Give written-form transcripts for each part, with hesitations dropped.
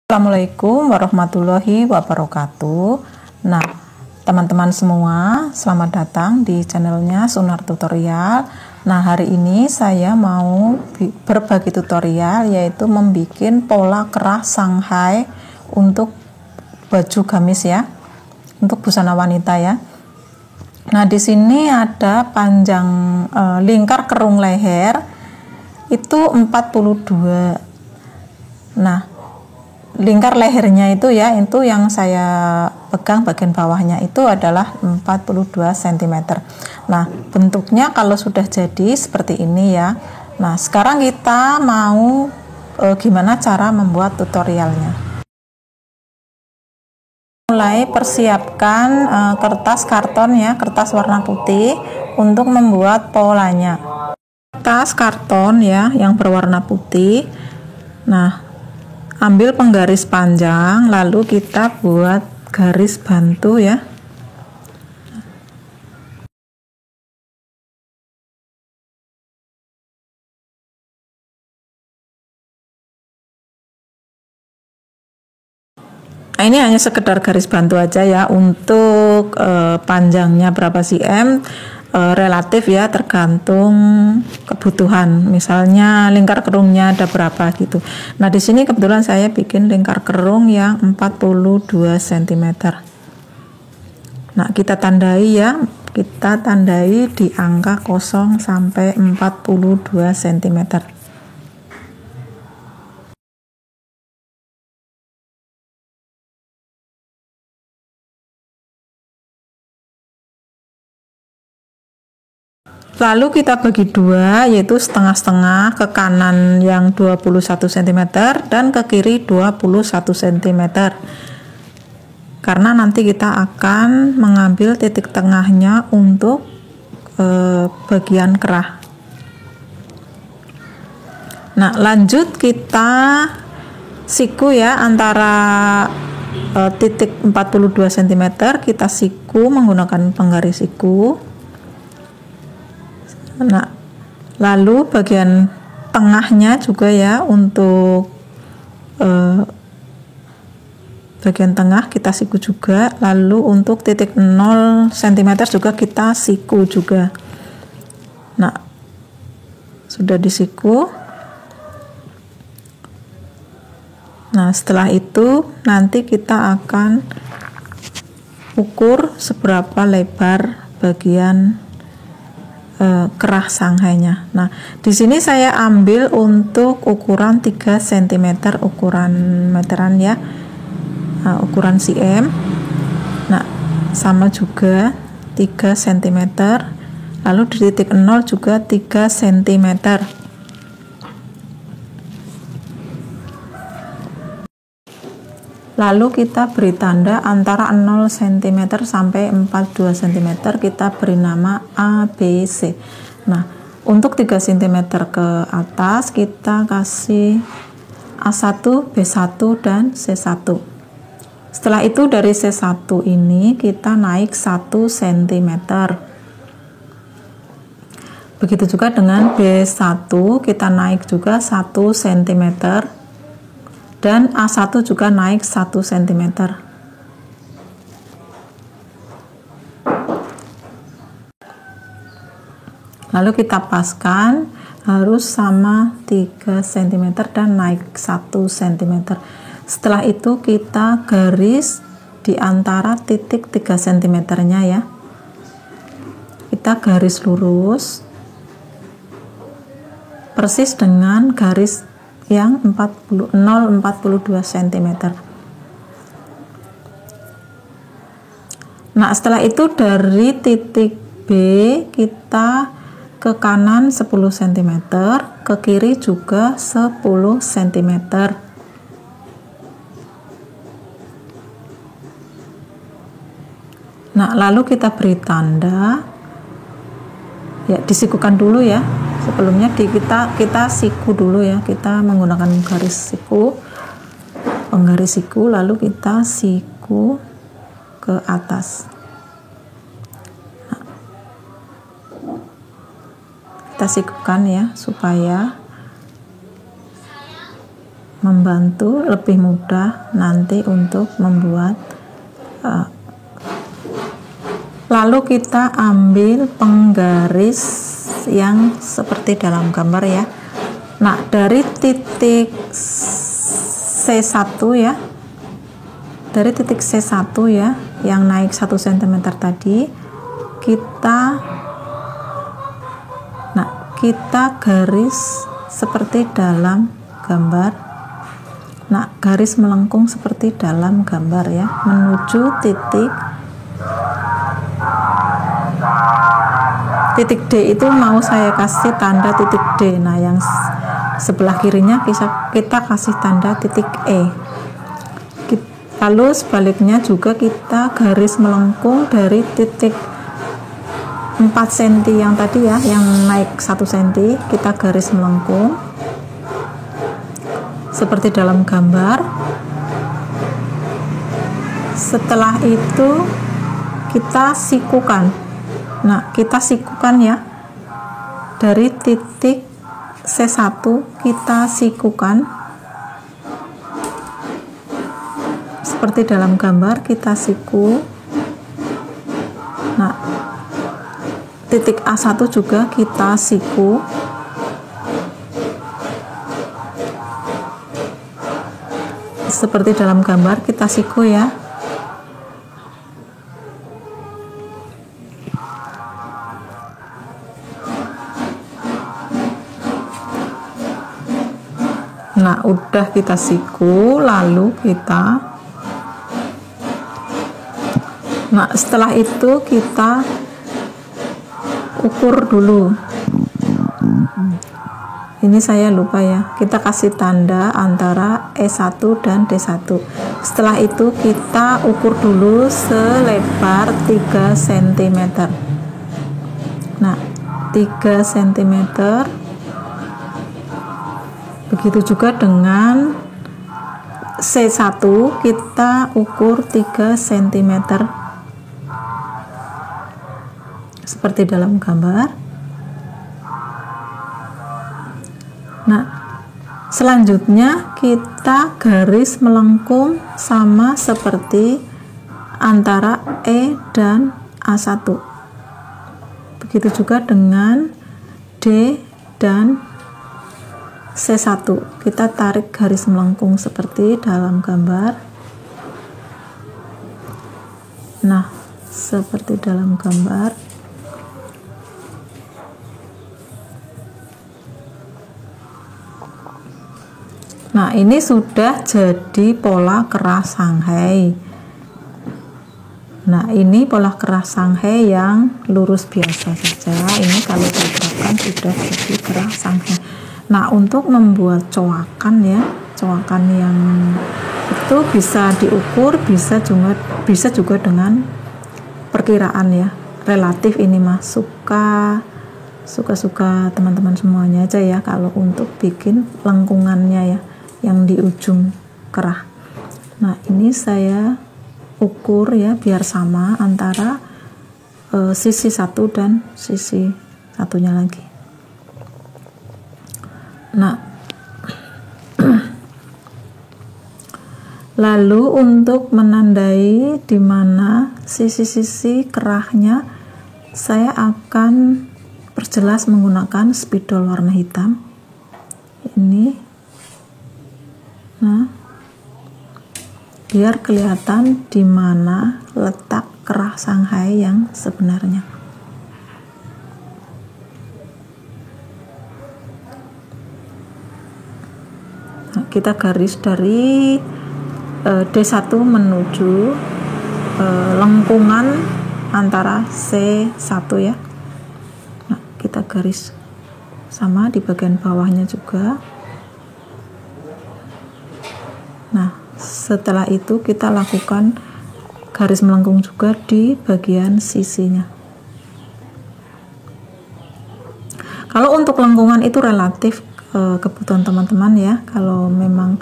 Assalamualaikum warahmatullahi wabarakatuh. Nah, teman-teman semua, selamat datang di channelnya Sunar Tutorial. Nah, hari ini saya mau berbagi tutorial yaitu membuat pola kerah Shanghai untuk baju gamis ya, untuk busana wanita ya. Nah, di sini ada panjang lingkar kerung leher itu 42. Nah, lingkar lehernya itu ya, itu yang saya pegang bagian bawahnya itu adalah 42 cm. Nah, bentuknya kalau sudah jadi seperti ini ya. Nah, sekarang kita mau gimana cara membuat tutorialnya. Mulai persiapkan kertas karton ya, kertas warna putih untuk membuat polanya. Kertas karton ya yang berwarna putih. Nah, ambil penggaris panjang, lalu kita buat garis bantu ya. Nah, ini hanya sekedar garis bantu aja ya. Untuk panjangnya berapa cm relatif ya, tergantung kebutuhan. Misalnya lingkar kerungnya ada berapa gitu. Nah, di sini kebetulan saya bikin lingkar kerung yang 42 cm. Nah, kita tandai ya. Kita tandai di angka 0 sampai 42 cm. Lalu kita bagi dua, yaitu setengah-setengah, ke kanan yang 21 cm dan ke kiri 21 cm. Karena nanti kita akan mengambil titik tengahnya untuk bagian kerah. Nah, lanjut kita siku ya, antara titik 42 cm kita siku menggunakan penggaris siku. Nah, lalu bagian tengahnya juga ya, untuk bagian tengah kita siku juga. Lalu untuk titik 0 cm juga kita siku juga. Nah, sudah disiku. Nah, setelah itu nanti kita akan ukur seberapa lebar bagian kerah Shanghai-nya. Nah, di sini saya ambil untuk ukuran 3 cm, ukuran meteran ya, ukuran cm. Nah, sama juga 3 cm. Lalu di titik 0 juga 3 cm. Lalu kita beri tanda antara 0 cm sampai 42 cm, kita beri nama A, B, C. Nah, untuk 3 cm ke atas kita kasih A1, B1, dan C1. Setelah itu dari C1 ini kita naik 1 cm. Begitu juga dengan B1, kita naik juga 1 cm. Dan A1 juga naik 1 cm. Lalu kita paskan, harus sama 3 cm dan naik 1 cm. Setelah itu kita garis di antara titik 3 cm nya ya. Kita garis lurus persis dengan garis yang 42 cm. Nah, setelah itu dari titik B kita ke kanan 10 cm, ke kiri juga 10 cm. Nah, lalu kita beri tanda ya, disikukan dulu ya. Sebelumnya kita siku dulu ya, kita menggunakan garis siku, penggaris siku, lalu kita siku ke atas. Nah, kita sikukan ya supaya membantu lebih mudah nanti untuk membuat. Lalu kita ambil penggaris yang seperti dalam gambar ya. Nah, dari titik C1 ya, dari titik C1 ya, yang naik 1 cm tadi, kita garis seperti dalam gambar. Nah, garis melengkung seperti dalam gambar ya, menuju titik D itu mau saya kasih tanda titik D. Nah, yang sebelah kirinya kita kasih tanda titik E. Lalu sebaliknya juga kita garis melengkung dari titik 4 cm yang tadi ya, yang naik 1 cm, kita garis melengkung seperti dalam gambar. Setelah itu kita sikukan. Nah, kita sikukan ya, dari titik C1 kita sikukan seperti dalam gambar, kita siku. Nah, titik A1 juga kita siku seperti dalam gambar, kita siku ya. Nah, udah kita siku, lalu setelah itu kita ukur dulu. Ini saya lupa ya, kita kasih tanda antara E1 dan D1. Setelah itu kita ukur dulu selebar 3 cm. Nah, 3 cm. Begitu juga dengan C1, kita ukur 3 cm seperti dalam gambar. Nah, selanjutnya kita garis melengkung sama seperti antara E dan A1. Begitu juga dengan D dan C1, kita tarik garis melengkung seperti dalam gambar. Nah, seperti dalam gambar. Nah, ini sudah jadi pola kerah Shanghai. Nah, ini pola kerah Shanghai yang lurus biasa saja. Ini kalau diterapkan sudah jadi kerah Shanghai. Nah, untuk membuat cowakan ya, cowakan yang itu bisa diukur, bisa juga dengan perkiraan ya, relatif. Ini mah suka teman-teman semuanya aja ya, kalau untuk bikin lengkungannya ya, yang di ujung kerah. Nah, ini saya ukur ya, biar sama antara sisi satu dan sisi satunya lagi. Nah, lalu untuk menandai di mana sisi-sisi kerahnya, saya akan perjelas menggunakan spidol warna hitam. Ini, nah, biar kelihatan di mana letak kerah Shanghai yang sebenarnya. Kita garis dari D1 menuju lengkungan antara C1 ya. Nah, kita garis sama di bagian bawahnya juga. Nah, setelah itu kita lakukan garis melengkung juga di bagian sisinya. Kalau untuk lengkungan itu relatif kebutuhan teman-teman ya, kalau memang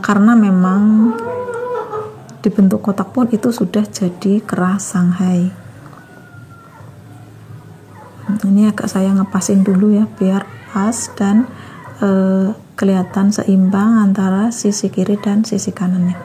karena memang dibentuk kotak pun itu sudah jadi kerah Shanghai. Ini agak saya ngepasin dulu ya biar pas, dan kelihatan seimbang antara sisi kiri dan sisi kanannya.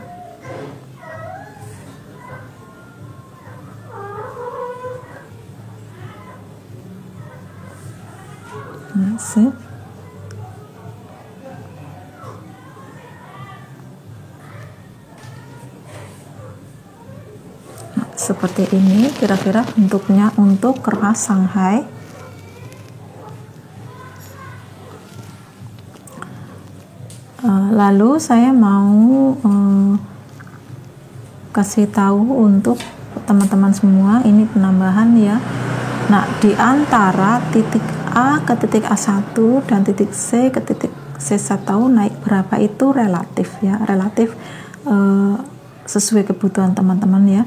Nah, seperti ini kira-kira bentuknya untuk kerah Shanghai. Lalu saya mau kasih tahu untuk teman-teman semua, ini penambahan ya. Nah, di antara titik A ke titik A1 dan titik C ke titik C1 naik berapa itu relatif ya, relatif sesuai kebutuhan teman-teman ya.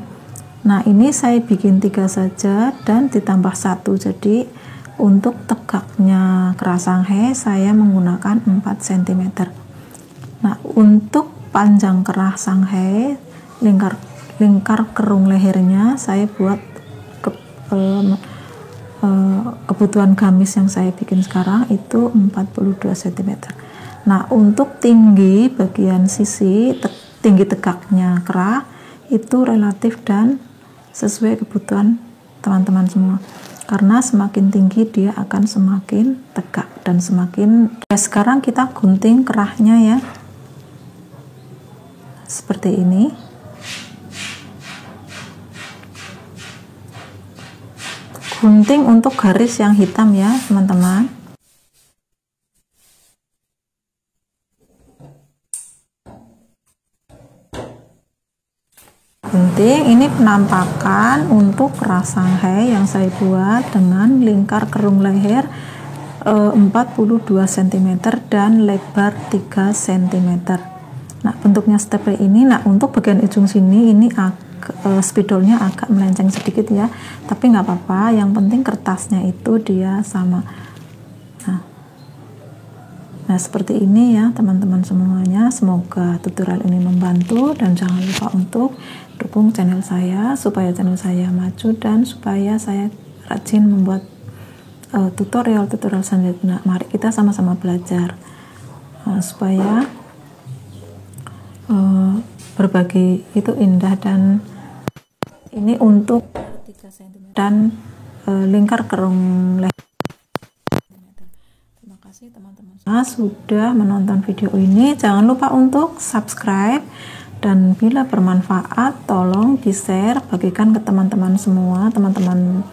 Nah, ini saya bikin 3 saja dan ditambah 1, jadi untuk tegaknya kerah Shanghai saya menggunakan 4 cm. Nah, untuk panjang kerah Shanghai, lingkar kerung lehernya saya buat kebutuhan gamis yang saya bikin sekarang itu 42 cm. Nah, untuk tinggi bagian sisi, tinggi tegaknya kerah itu relatif dan sesuai kebutuhan teman-teman semua, karena semakin tinggi dia akan semakin tegak dan semakin. Sekarang kita gunting kerahnya ya, seperti ini. Gunting untuk garis yang hitam ya teman-teman. Gunting, ini penampakan untuk kerah Shanghai yang saya buat dengan lingkar kerung leher 42 cm dan lebar 3 cm. Nah, bentuknya seperti ini. Nah, untuk bagian ujung sini ini spidolnya agak melenceng sedikit ya, tapi nggak apa-apa, yang penting kertasnya itu dia sama. Nah, seperti ini ya teman-teman semuanya. Semoga tutorial ini membantu, dan jangan lupa untuk dukung channel saya supaya channel saya maju dan supaya saya rajin membuat tutorial-tutorial selanjutnya. Mari kita sama-sama belajar supaya berbagi itu indah. Dan ini untuk 3 cm dan lingkar kerung leher. Terima kasih teman-teman sudah menonton video ini. Jangan lupa untuk subscribe, dan bila bermanfaat tolong di share, bagikan ke teman-teman semua, teman-teman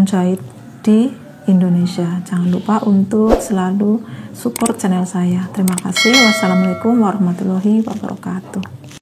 jahit di Indonesia. Jangan lupa untuk selalu support channel saya. Terima kasih. Wassalamualaikum warahmatullahi wabarakatuh.